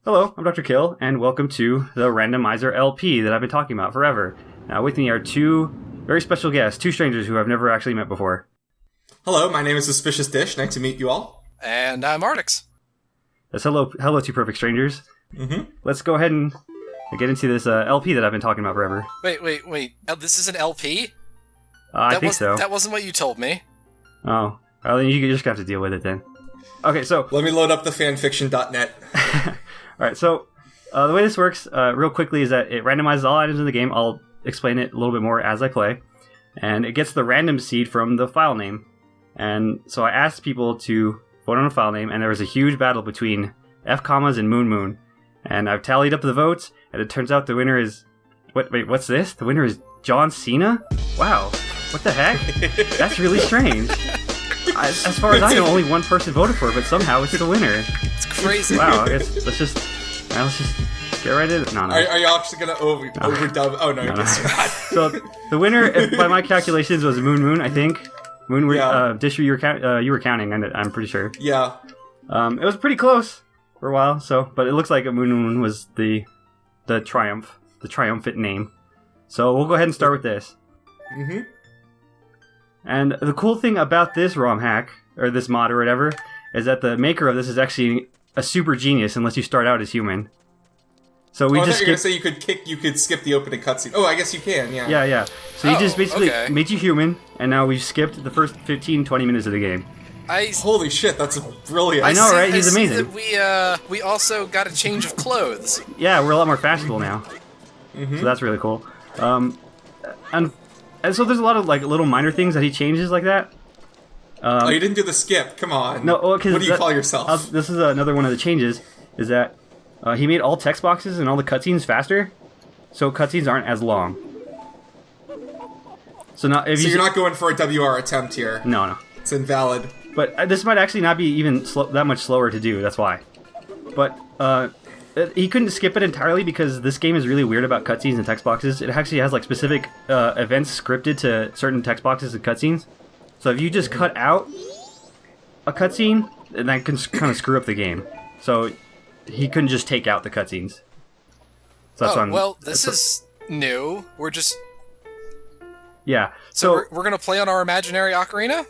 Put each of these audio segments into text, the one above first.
Hello, I'm Dr. Kill, and welcome to the Randomizer LP that I've been talking about forever. Now, with me are two very special guests, two strangers who I've never actually met before. Hello, my name is Suspicious Dish. Nice to meet you all. And I'm Artix. Yes, hello, two perfect strangers. Mm-hmm. Let's go ahead and get into this LP that I've been talking about forever. Wait. This is an LP? I think so. That wasn't what you told me. Oh, well, then you just have to deal with it then. Okay, so... Let me load up the fanfiction.net. Alright, so the way this works, real quickly, is that it randomizes all items in the game. I'll explain it a little bit more as I play. And it gets the random seed from the file name. And so I asked people to vote on a file name, and there was a huge battle between F commas and Moon Moon. And I've tallied up the votes, and it turns out the winner is... Wait, what's this? The winner is John Cena? Wow, what the heck? That's really strange. As far as I know, only one person voted for it, but somehow it's the winner. It's crazy. Wow, I guess let's just get right in it. No. Are you actually going to overdub? Oh, no, you're just not. So, the winner, by my calculations, was Moon Moon, I think. Dish, you were counting, I'm pretty sure. Yeah. It was pretty close for a while, but it looks like Moon Moon was the triumphant name. So, we'll go ahead and start with this. Mm-hmm. And the cool thing about this ROM hack, or this mod or whatever, is that the maker of this is actually a super genius unless you start out as human. So we just skip... you could skip the opening cutscene. Oh, I guess you can, yeah. Yeah. So he just basically made you human, and now we've skipped the first 15-20 minutes of the game. Holy shit, that's brilliant. I know, right? He's amazing. That we also got a change of clothes. Yeah, we're a lot more fashionable now. Mm-hmm. So that's really cool. And so there's a lot of like little minor things that he changes like that. You didn't do the skip. Come on. No, what do you call yourself? This is another one of the changes. Is that he made all text boxes and all the cutscenes faster, so cutscenes aren't as long. So now, you're not going for a WR attempt here. No. It's invalid. But this might actually not be even that much slower to do. That's why. But he couldn't skip it entirely because this game is really weird about cutscenes and text boxes. It actually has like specific events scripted to certain text boxes and cutscenes. So if you just cut out a cutscene, then that can kind of screw up the game. So he couldn't just take out the cutscenes. So this is new. We're just... Yeah. So we're going to play on our imaginary ocarina?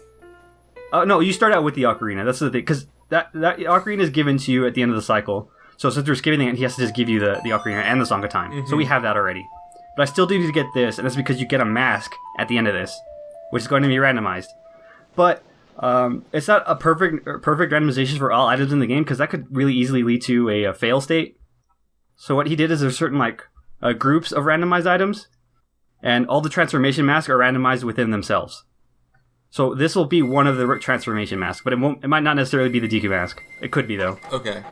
No, you start out with the ocarina. That's the thing. Because that ocarina is given to you at the end of the cycle. So since we're skipping it, he has to just give you the ocarina and the Song of Time. Mm-hmm. So we have that already. But I still do need to get this, and that's because you get a mask at the end of this, which is going to be randomized. But it's not a perfect randomization for all items in the game, because that could really easily lead to a fail state. So what he did is there's certain groups of randomized items, and all the transformation masks are randomized within themselves. So this will be one of the transformation masks, but it might not necessarily be the Deku mask. It could be, though. Okay.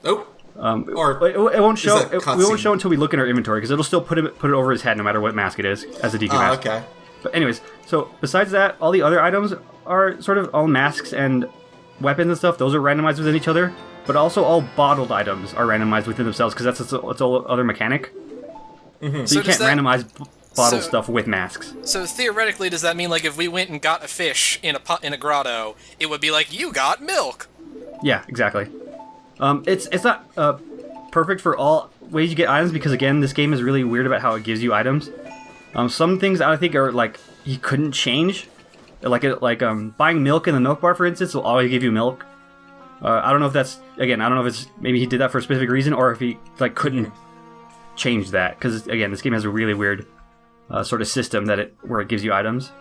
Oh. It won't show. We won't show until we look in our inventory because it'll still put it over his head no matter what mask it is as a Deku mask. Okay. But anyways, so besides that, all the other items are sort of all masks and weapons and stuff. Those are randomized within each other. But also all bottled items are randomized within themselves because that's its all other mechanic. Mm-hmm. So you can't randomize bottled stuff with masks. So theoretically, does that mean like if we went and got a fish in a grotto, it would be like you got milk? Yeah, exactly. It's not perfect for all ways you get items because again, this game is really weird about how it gives you items. Some things I think are like you couldn't change, like buying milk in the milk bar, for instance, will always give you milk. I don't know if it's maybe he did that for a specific reason or if he couldn't change that because again, this game has a really weird sort of system where it gives you items.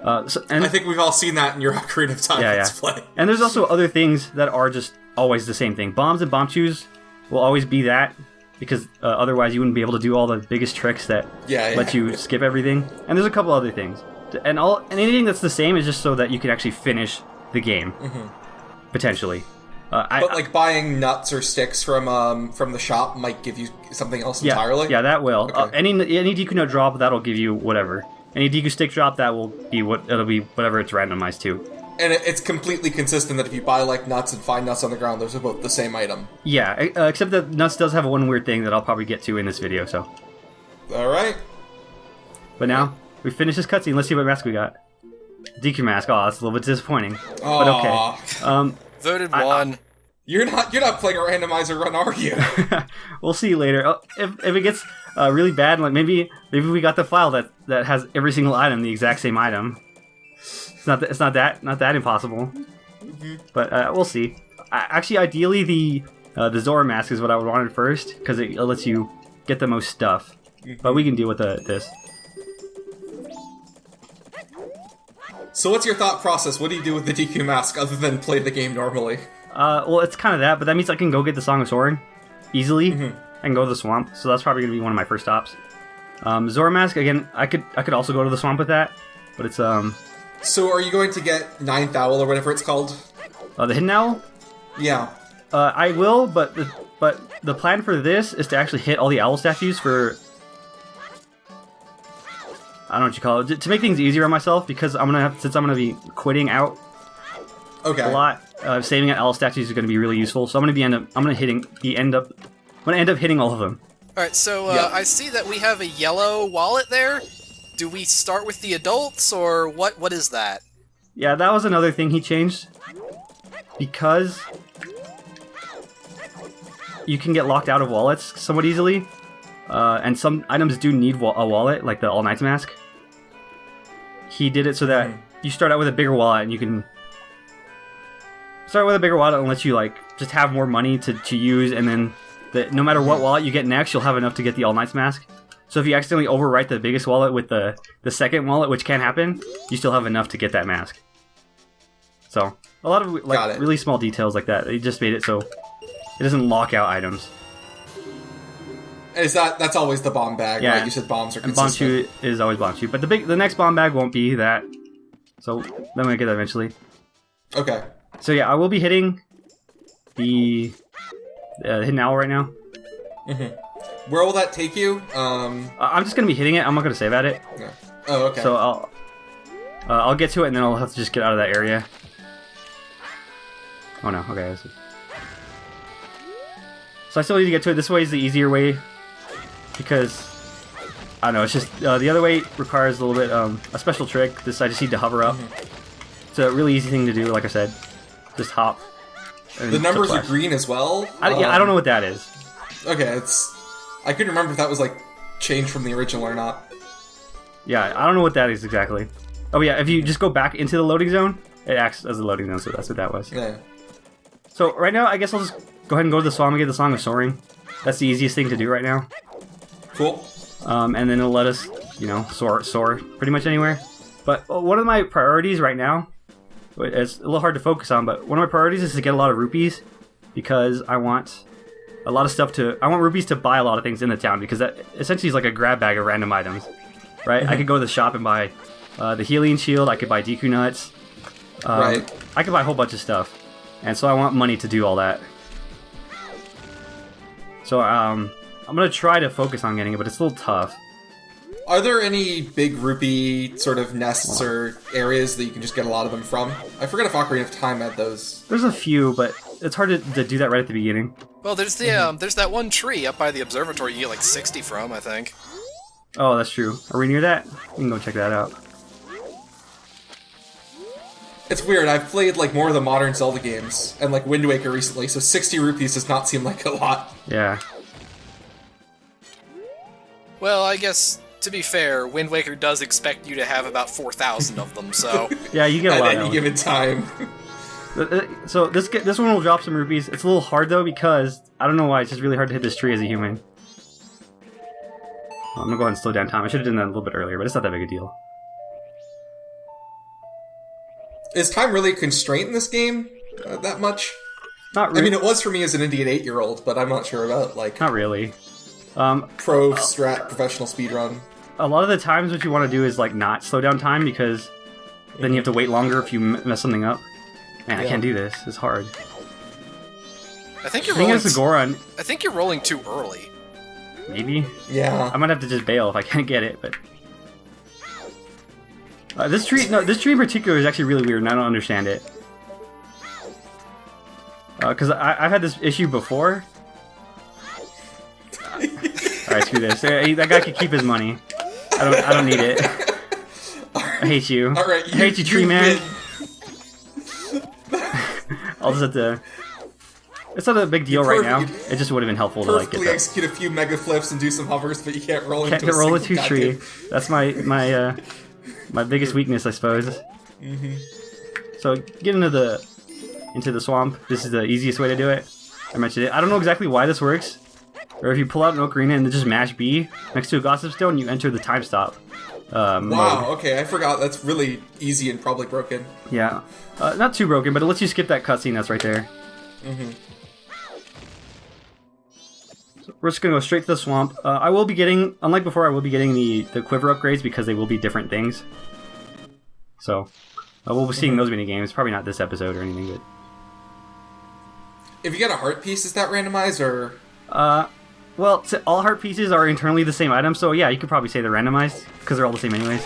And I think we've all seen that in your Ocarina of Time Let's Play. And there's also other things that are just always the same thing. Bombs and bomb chews will always be that, because otherwise you wouldn't be able to do all the biggest tricks that let you skip everything. And there's a couple other things. And anything that's the same is just so that you can actually finish the game, potentially. But buying nuts or sticks from the shop might give you something else entirely? Yeah, that will. Okay. Any Deku nut drop, that'll give you whatever. Any Deku stick drop, that will be it'll be whatever it's randomized to. And it's completely consistent that if you buy nuts and find nuts on the ground, those are both the same item. Yeah, except that nuts does have one weird thing that I'll probably get to in this video, so. Alright. But now, we finished this cutscene, let's see what mask we got. Deku mask, that's a little bit disappointing. Aww. But okay. Voted one. You're not playing a randomizer run, are you? We'll see later. If it gets really bad, like maybe we got the file that has every single item the exact same item. It's not that impossible. Mm-hmm. But we'll see. Actually, ideally the Zora mask is what I would want first because it lets you get the most stuff. Mm-hmm. But we can deal with this. So what's your thought process? What do you do with the Deku mask other than play the game normally? Well, it's kind of that, but that means I can go get the Song of Soaring easily and go to the swamp. So that's probably going to be one of my first stops. Zora mask, again, I could also go to the swamp with that, but it's So are you going to get Ninth Owl or whatever it's called? The Hidden Owl? Yeah. I will, but the plan for this is to actually hit all the owl statues for... I don't know what you call it. To make things easier on myself, because since I'm gonna be quitting out a lot, saving at owl statues is gonna be really useful. So I'm gonna end up hitting all of them. All right, so I see that we have a yellow wallet there. Do we start with the adults, or what? What is that? Yeah, that was another thing he changed, because you can get locked out of wallets somewhat easily. And some items do need a wallet, like the All Knight's Mask. He did it so that you start out with a bigger wallet, and you can start with a bigger wallet and let you just have more money to use, and then no matter what wallet you get next, you'll have enough to get the All Knight's Mask. So if you accidentally overwrite the biggest wallet with the second wallet, which can happen, you still have enough to get that mask. So a lot of really small details like that. He just made it so it doesn't lock out items. That's always the bomb bag, right? You said bombs are consistent. And bomb shoe is always bomb shoe, but the next bomb bag won't be that. So then I'm gonna get that eventually. Okay. So yeah, I will be hitting the Hidden Owl right now. Mm-hmm. Where will that take you? I'm just gonna be hitting it. I'm not gonna save at it. Yeah. Oh, okay. So I'll get to it, and then I'll have to just get out of that area. Oh no. Okay. So I still need to get to it. This way is the easier way, because I don't know. It's just the other way requires a little bit a special trick. This I just need to hover up. It's a really easy thing to do. Like I said, just hop. The numbers are green as well. I don't know what that is. Okay, I couldn't remember if that was changed from the original or not. Yeah, I don't know what that is exactly. Oh yeah, if you just go back into the loading zone, it acts as a loading zone. So that's what that was. Yeah. So right now, I guess I'll just go ahead and go to the swamp and get the Song of Soaring. That's the easiest thing to do right now. Cool. And then it'll let us, soar pretty much anywhere. But one of my priorities right now, it's a little hard to focus on, but one of my priorities is to get a lot of rupees, because I want a lot of stuff I want rupees to buy a lot of things in the town, because that essentially is like a grab bag of random items, right? I could go to the shop and buy the healing shield, I could buy Deku nuts, right. I could buy a whole bunch of stuff, and so I want money to do all that. So I'm gonna try to focus on getting it, but it's a little tough. Are there any big rupee sort of nests or areas that you can just get a lot of them from? I forget if Ocarina of Time had those. There's a few, but it's hard to do that right at the beginning. Well, there's there's that one tree up by the observatory you get 60 from, I think. Oh, that's true. Are we near that? We can go check that out. It's weird, I've played more of the modern Zelda games, and Wind Waker recently, so 60 rupees does not seem like a lot. Yeah. Well, I guess, to be fair, Wind Waker does expect you to have about 4,000 of them, so... Yeah, you get a lot at any given time. So this one will drop some rupees. It's a little hard, though, because I don't know why, it's just really hard to hit this tree as a human. I'm gonna go ahead and slow down time. I should have done that a little bit earlier, but it's not that big a deal. Is time really a constraint in this game? That much? Not really. I mean, it was for me as an Indian 8-year-old, but I'm not sure about, Not really. Pro strat professional speedrun. A lot of the times what you want to do is, not slow down time, because then you have to wait longer if you mess something up. Man, I can't do this. It's hard. I think you're rolling too early. Maybe? Yeah. I might have to just bail if I can't get it, but... this tree in particular is actually really weird, and I don't understand it. Because I've had this issue before. Alright, screw this. That guy can keep his money. I don't need it. I hate you. Alright, I hate you, tree man. I'll just have to... It's not a big deal right now. Perfect. It just would have been helpful to like get Perfectly that. execute a few mega flips and do some hovers, but you can't roll Can't into roll a into a tree. That's my biggest weakness, I suppose. So get into the swamp. This is the easiest way to do it. I mentioned it. I don't know exactly why this works. Or if you pull out an ocarina and then just mash B next to a gossip stone, you enter the time stop. Mode. Wow, okay, I forgot. That's really easy and probably broken. Yeah. Not too broken, but it lets you skip that cutscene that's right there. So we're just going to go straight to the swamp. I will be getting, unlike before, I will be getting the quiver upgrades because they will be different things. So, we'll be seeing those mini games. Probably not this episode or anything, but... If you get a heart piece, is that randomized, or...? Well, all heart pieces are internally the same item, so yeah, you could probably say they're randomized, because they're all the same anyways.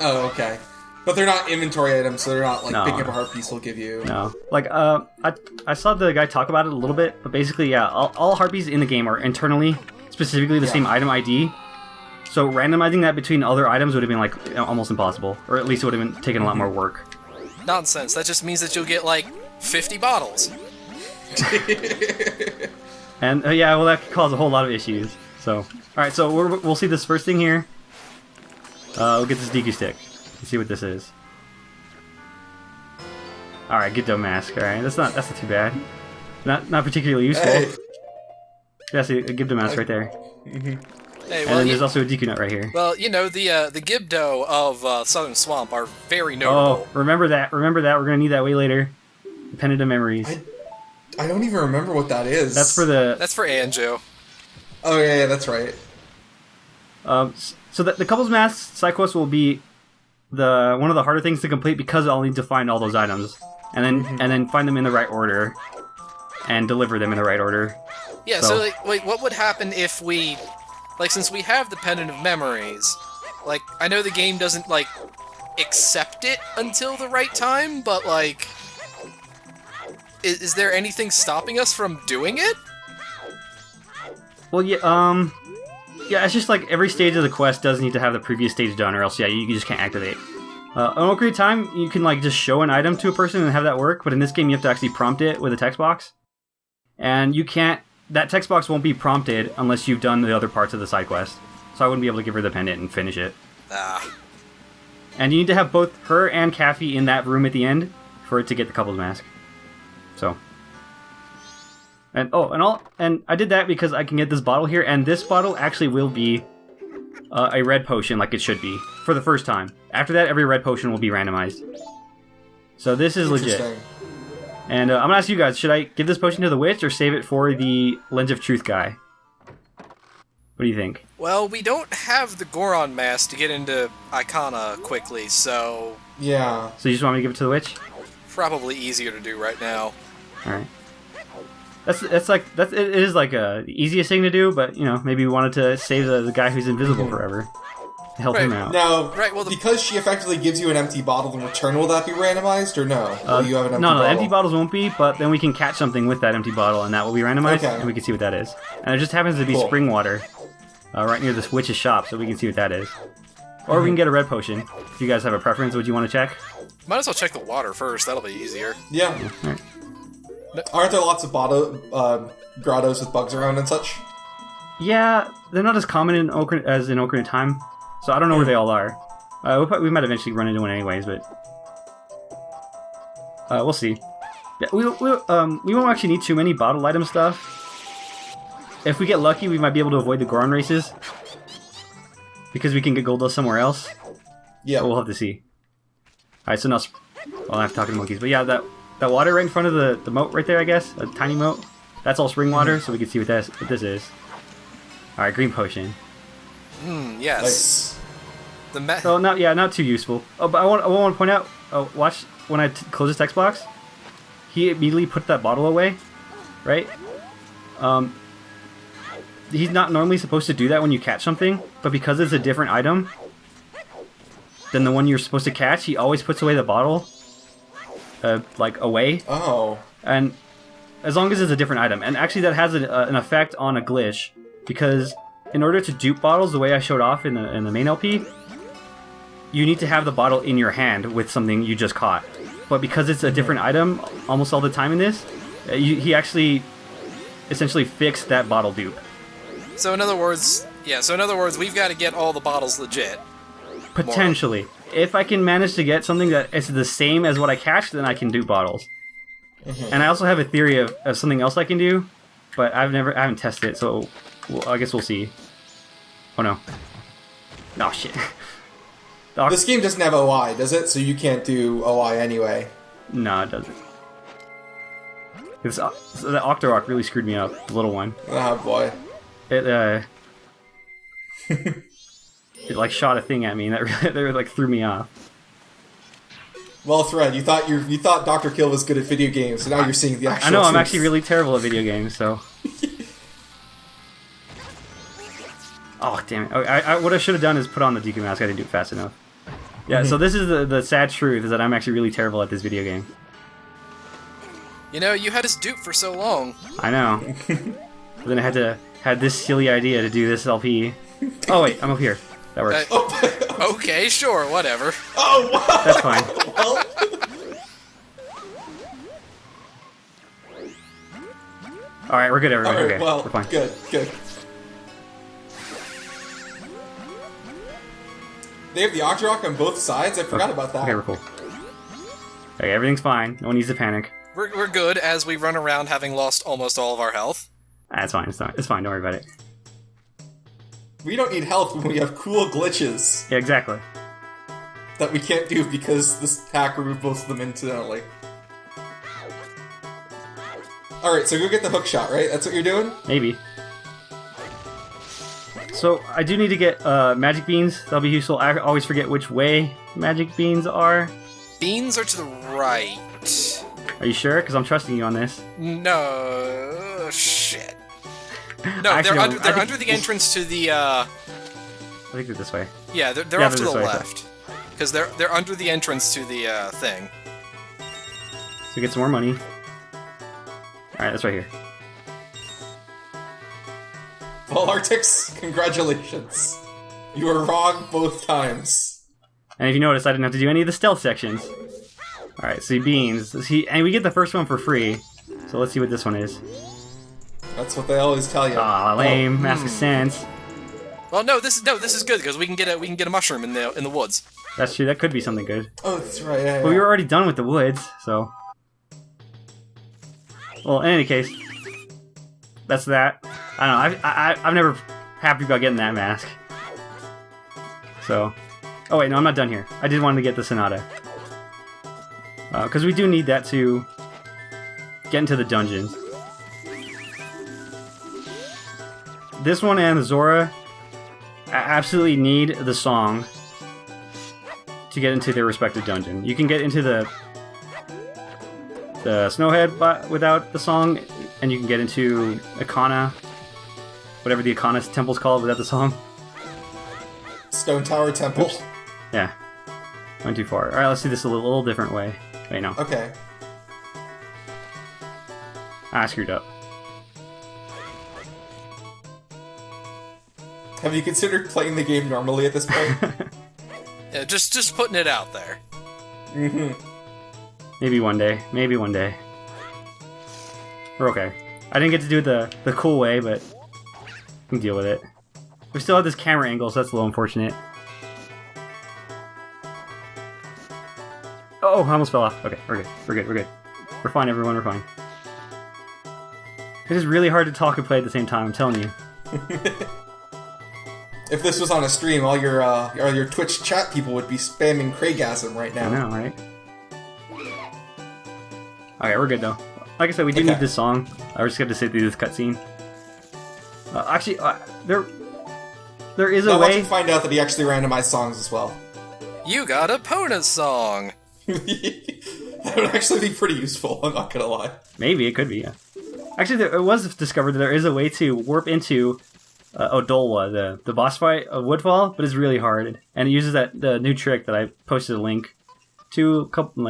Oh, okay. But they're not inventory items, so they're not like No. picking up a heart piece will give you... No. Like, I saw the guy talk about it a little bit, but basically, yeah, all heart pieces in the game are internally, specifically the same item ID. So randomizing that between other items would have been, like, almost impossible. Or at least it would have been taken a lot more work. Nonsense. That just means that you'll get, like, 50 bottles. And, yeah, well, that could cause a whole lot of issues. So, alright, so we'll see this first thing here. We'll get this Deku stick. Let's see what this is. Alright, get the mask. Alright, that's not too bad. Not particularly useful. Hey. Yeah, see, a Gibdo mask right there. Hey, And well, then there's also a Deku nut right here. well, you know, the Gibdo of Southern Swamp are very Oh, notable. remember that. We're gonna need that way later. Pendant of Memories. I don't even remember what that is. That's for the... That's for Anjo. Oh, yeah, that's right. So the couples mask side quest will be one of the harder things to complete because I'll need to find all those items. And then find them in the right order. And deliver them in the right order. Yeah, so like, wait, what would happen if we... Like, since we have the Pendant of Memories, like, I know the game doesn't, like, accept it until the right time, but, like... Is there anything stopping us from doing it? Well, yeah, yeah, it's just like every stage of the quest does need to have the previous stage done, or else, yeah, you just can't activate. On Ocarina of Time, you can, like, just show an item to a person and have that work, but in this game, you have to actually prompt it with a text box. And you can't... That text box won't be prompted unless you've done the other parts of the side quest. So I wouldn't be able to give her the pendant and finish it. Ah. And you need to have both her and Kaffy in that room at the end for it to get the couple's mask. So... And I did that because I can get this bottle here, and this bottle actually will be a red potion like it should be for the first time. After that, every red potion will be randomized. So this is legit. And I'm gonna ask you guys: should I give this potion to the witch or save it for the Lens of Truth guy? What do you think? Well, we don't have the Goron mask to get into Icona quickly, so... Yeah. So you just want me to give it to the witch? Probably easier to do right now. All right. It is like the easiest thing to do, but you know maybe we wanted to save the guy who's invisible forever, to help him out. Now, Right, well, because she effectively gives you an empty bottle in return, will that be randomized, or no? Will you have an empty bottle? No, empty bottles won't be, but then we can catch something with that empty bottle, and that will be randomized, Okay. and we can see what that is. And it just happens to be Cool. spring water, right near this witch's shop, so we can see what that is. Or we can get a red potion. If you guys have a preference, would you want to check? Might as well check the water first, that'll be easier. Yeah. All right. Aren't there lots of grottos with bugs around and such? Yeah, they're not as common as in Ocarina of Time, so I don't know where they all are. We might eventually run into one anyways, but we'll see. Yeah, we won't actually need too many bottle item stuff. If we get lucky, we might be able to avoid the Goron races because we can get gold dust somewhere else. Yeah. But we'll have to see. All right, so now I'll have to talk to the monkeys, but yeah, that water right in front of the moat right there, I guess, a tiny moat. That's all spring water, so we can see what this is. All right, green potion. Yes. Nice. So not too useful. Oh, but I want to point out. Oh, watch when I close this text box. He immediately put that bottle away, right? He's not normally supposed to do that when you catch something, but because it's a different item than the one you're supposed to catch, he always puts away the bottle, like away. Oh. And as long as it's a different item, and actually that has an effect on a glitch, because in order to dupe bottles the way I showed off in the main LP, you need to have the bottle in your hand with something you just caught. But because it's a different item almost all the time in this, He actually essentially fixed that bottle dupe. So in other words, we've got to get all the bottles legit. Potentially. If I can manage to get something that is the same as what I catch, then I can do bottles. And I also have a theory of something else I can do, but I haven't tested it, so I guess we'll see. Oh no. Oh shit. This game doesn't have OI, does it? So you can't do OI anyway. No, it doesn't. So the Octorok really screwed me up, the little one. Oh boy. It it like shot a thing at me, and that really like threw me off. Well, Thread, you thought Dr. Kill was good at video games, so now you're seeing the actual I know, I'm truth. actually really terrible at video games, so... Oh, damn it. What I should have done is put on the Deku mask, I didn't do it fast enough. Yeah, so this is the sad truth, is that I'm actually really terrible at this video game. You know, you had us duped for so long. I know. But then I had this silly idea to do this LP. Oh wait, I'm up here. That works. Okay, sure, whatever. Oh, wow! That's fine. Well, Alright, we're good, everyone. alright, Okay, well, we're fine. good. They have the Octorok on both sides? I forgot about that. Okay, we're cool. Okay, everything's fine. No one needs to panic. We're good as we run around having lost almost all of our health. That's fine, it's fine, don't worry about it. We don't need health when we have cool glitches Yeah, exactly. that we can't do because this hack removed both of them incidentally. Alright, so go get the hook shot, right? That's what you're doing? Maybe. So, I do need to get magic beans. That'll be useful. I always forget which way magic beans are. Beans are to the right. Are you sure? Because I'm trusting you on this. No, shit. No, Actually, they're under the entrance to the, I think they're this way. Yeah, they're off to the this way, left. Because they're under the entrance to the, thing. So get some more money. Alright, that's right here. Well, Artix, congratulations. You were wrong both times. And if you notice, I didn't have to do any of the stealth sections. Alright, so beans. And we get the first one for free. So let's see what this one is. That's what they always tell you. Aw, lame. Mask of Sense. Well, no, this is good because we can get a mushroom in the woods. That's true. That could be something good. Oh, that's right. Yeah, But we were already done with the woods, so... Well, in any case, that's that. I don't know. I'm never happy about getting that mask. So... Oh wait, no, I'm not done here. I did want to get the Sonata. Because we do need that to get into the dungeons. This one and the Zora absolutely need the song to get into their respective dungeon. You can get into the Snowhead without the song, and you can get into Akana, whatever the Akana temple's called, without the song. Stone Tower Temple. Oops. Yeah. Went too far. Alright, let's do this a little different way. Wait, no. Okay. I screwed up. Have you considered playing the game normally at this point? Yeah, just putting it out there. Mm-hmm. Maybe one day. Maybe one day. We're okay. I didn't get to do it the cool way, but we can deal with it. We still have this camera angle, so that's a little unfortunate. Oh, I almost fell off. Okay, we're good. We're good. We're good. We're fine, everyone. We're fine. It is really hard to talk and play at the same time, I'm telling you. If this was on a stream, all your Twitch chat people would be spamming Craigasm right now. I know, right? Okay, we're good though. Like I said, we do need this song. I just have to sit through this cutscene. Actually, there is a way. Once you find out that he actually randomized songs as well. You got a Pona song. That would actually be pretty useful. I'm not gonna lie. Maybe it could be. Yeah. Actually, it was discovered that there is a way to warp into Odolwa, the boss fight of Woodfall, but it's really hard, and it uses the new trick that I posted a link to a couple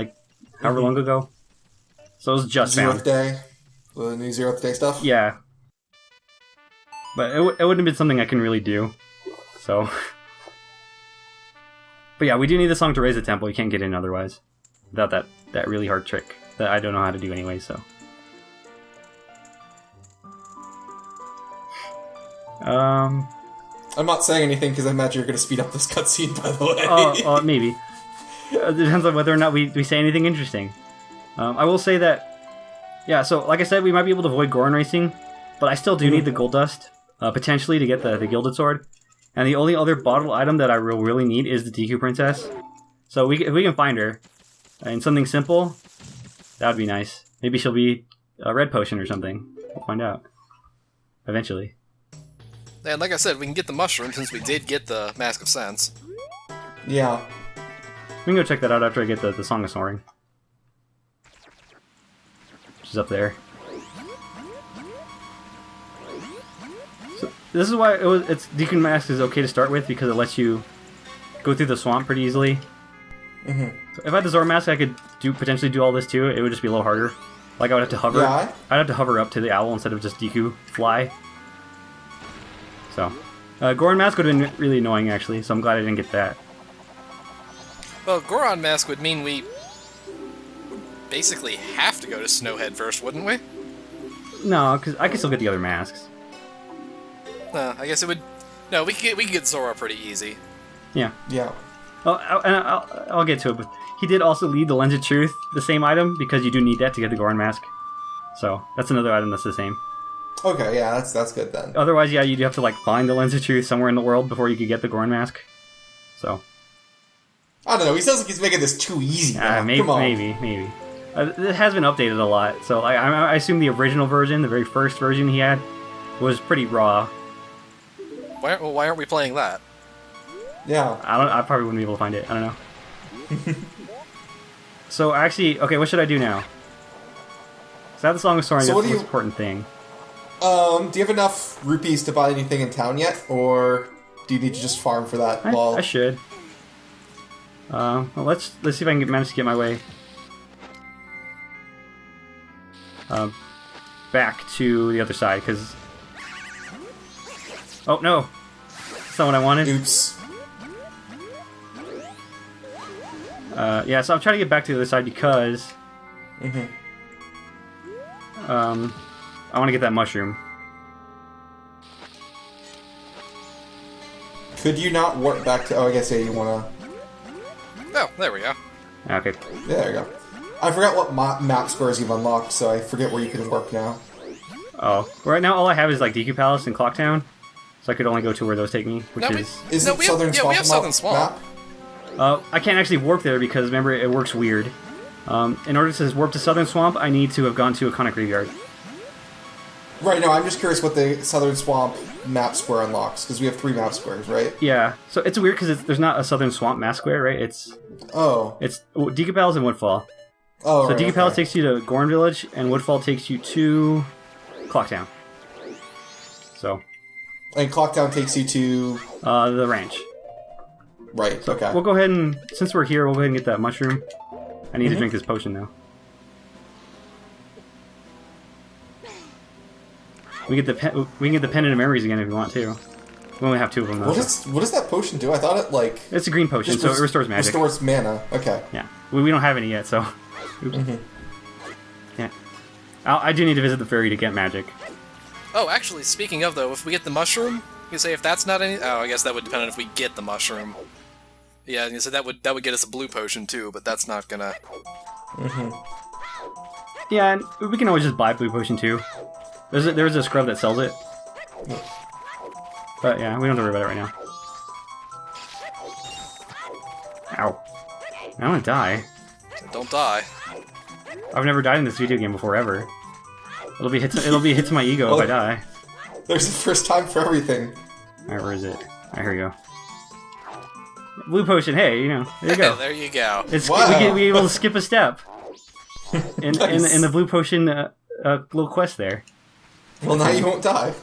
however long ago. So it was just Zeroth found. Day, the new Zeroth Day stuff. Yeah, but it wouldn't have been something I can really do. So, but yeah, we do need the song to raise the temple. You can't get in otherwise without that really hard trick that I don't know how to do anyway. So, I'm not saying anything because I imagine you're going to speed up this cutscene, by the way. Maybe. It depends on whether or not we say anything interesting. I will say that, yeah, so like I said, we might be able to avoid Goron racing, but I still do need the gold dust, potentially, to get the gilded sword. And the only other bottle item that I really need is the Deku Princess. So if we can find her, and something simple, that would be nice. Maybe she'll be a red potion or something. We'll find out. Eventually. And like I said, we can get the mushroom since we did get the Mask of Sense. Yeah. We can go check that out after I get the Song of Soaring. Which is up there. So this is why it's Deku Mask is okay to start with, because it lets you go through the swamp pretty easily. So if I had the Zora Mask, I could potentially do all this too. It would just be a little harder. Like I would have to hover. Yeah. I'd have to hover up to the owl instead of just Deku fly. So, Goron Mask would have been really annoying actually. So I'm glad I didn't get that. Well, Goron Mask would mean we basically have to go to Snowhead first, wouldn't we? No, because I can still get the other masks. I guess it would. No, we could get Zora pretty easy. Yeah. Yeah. Well, I'll get to it, but he did also lead the Lens of Truth, the same item, because you do need that to get the Goron Mask. So that's another item that's the same. Okay, yeah, that's good then. Otherwise, yeah, you'd have to like find the Lens of Truth somewhere in the world before you could get the Goron Mask. So. I don't know. He sounds like he's making this too easy. Maybe. It has been updated a lot, so I assume the original version, the very first version he had, was pretty raw. Why aren't we playing that? Yeah. I probably wouldn't be able to find it. I don't know. So actually, okay, what should I do now? So I have the Song of Soaring. That's the most important thing. Do you have enough rupees to buy anything in town yet, or do you need to just farm for that? I should. Well, let's see if I can manage to get my way back to the other side, because... Oh, no! That's not what I wanted. Oops. Yeah, so I'm trying to get back to the other side because... I want to get that mushroom. Could you not warp back to... Oh, I guess, yeah, you want to... Oh, there we go. Okay. Yeah, there you go. I forgot what map squares you've unlocked, so I forget where you can warp now. Oh. Right now, all I have is, like, Deku Palace and Clocktown. So I could only go to where those take me, which is... Isn't Southern Swamp we have Southern Swamp. Map? I can't actually warp there because, remember, it works weird. In order to warp to Southern Swamp, I need to have gone to a Conic Graveyard. Right, no, I'm just curious what the Southern Swamp map square unlocks, because we have 3 map squares, right? Yeah, so it's weird because there's not a Southern Swamp map square, right? It's Deku Palace and Woodfall. Oh, so right, Deku Palace takes you to Goron Village, and Woodfall takes you to Clocktown. So. And Clocktown takes you to... the ranch. Right, so okay. We'll go ahead and, since we're here, we'll go ahead and get that mushroom. I need to drink this potion now. We can get the Pendant of Memories again if we want to. We only have 2 of them though. What does that potion do? I thought it like... It's a green potion, so it restores magic. Restores mana, okay. Yeah. We don't have any yet, so... Oops. Yeah. I do need to visit the fairy to get magic. Oh, actually, speaking of though, if we get the mushroom, you can say if that's not any... Oh, I guess that would depend on if we get the mushroom. Yeah, so that would get us a blue potion too, but that's not gonna... Yeah, and we can always just buy blue potion too. There's a scrub that sells it. But yeah, we don't have to worry about it right now. Ow. I don't want to die. Don't die. I've never died in this video game before, ever. It'll be a hit to my ego if I die. There's a first time for everything. Alright, where is it? Alright, here we go. Blue potion, hey, there you go. There you go. We can be able to skip a step. In the blue potion little quest there. Well, now you won't die.